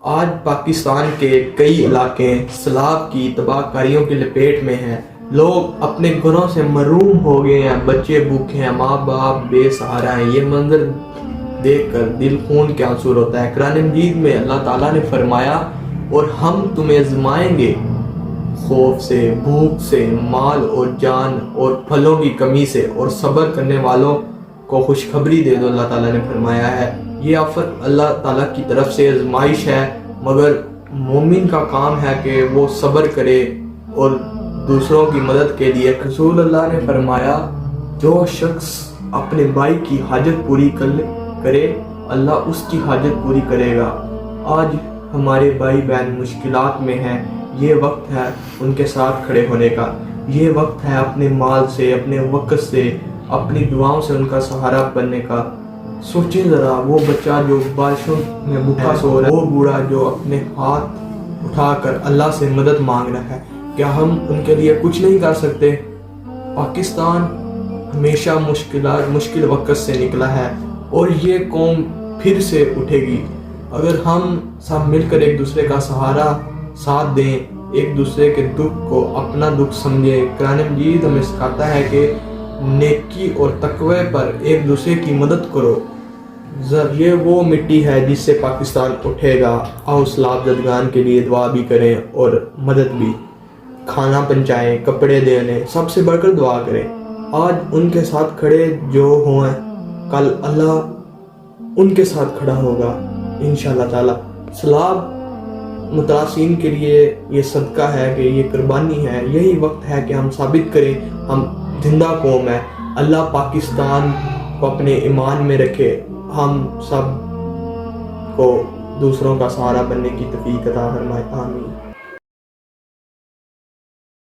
آج پاکستان کے کئی علاقے سیلاب کی تباہ کاریوں کی لپیٹ میں ہیں۔ لوگ اپنے گھروں سے محروم ہو گئے ہیں، بچے بھوکے ہیں، ماں باپ بے سہارا ہیں۔ یہ منظر دیکھ کر دل خون کے آنسو روتا ہے۔ قرآن مجید میں اللہ تعالیٰ نے فرمایا، اور ہم تمہیں آزمائیں گے خوف سے، بھوک سے، مال اور جان اور پھلوں کی کمی سے، اور صبر کرنے والوں کو خوشخبری دے دو۔ اللہ تعالیٰ نے فرمایا ہے یہ آفت اللہ تعالیٰ کی طرف سے آزمائش ہے، مگر مومن کا کام ہے کہ وہ صبر کرے اور دوسروں کی مدد کے لیے۔ رسول اللہ نے فرمایا جو شخص اپنے بھائی کی حاجت پوری کرے اللہ اس کی حاجت پوری کرے گا۔ آج ہمارے بھائی بہن مشکلات میں ہیں، یہ وقت ہے ان کے ساتھ کھڑے ہونے کا۔ یہ وقت ہے اپنے مال سے، اپنے وقت سے، اپنی دعاؤں سے ان کا سہارا بننے کا۔ سوچیں ذرا، وہ بچہ جو بارشوں میں بھوکا سو رہا ہے، وہ بوڑھا جو اپنے ہاتھ اٹھا کر اللہ سے مدد مانگ رہا ہے، کیا ہم ان کے لیے کچھ نہیں کر سکتے؟ پاکستان ہمیشہ مشکل وقت سے نکلا ہے اور یہ قوم پھر سے اٹھے گی اگر ہم سب مل کر ایک دوسرے کا سہارا ساتھ دیں، ایک دوسرے کے دکھ کو اپنا دکھ سمجھیں۔ قرآن مجید ہمیں سکھاتا ہے کہ نیکی اور تقوی پر ایک دوسرے کی مدد کرو۔ یہ وہ مٹی ہے جس سے پاکستان اٹھے گا۔ آؤ سیلاب زدگان کے لیے دعا بھی کریں اور مدد بھی، کھانا پہنچائیں، کپڑے دینے، سب سے بڑھ کر دعا کریں۔ آج ان کے ساتھ کھڑے جو ہوئے کل اللہ ان کے ساتھ کھڑا ہوگا انشاءاللہ تعالی۔ سیلاب متاثرین کے لیے یہ صدقہ ہے کہ یہ قربانی ہے۔ یہی وقت ہے کہ ہم ثابت کریں ہم زندہ قوم ہے۔ اللہ پاکستان کو اپنے ایمان میں رکھے، ہم سب کو دوسروں کا سہارا بننے کی توفیق عطا فرمائے، آمین۔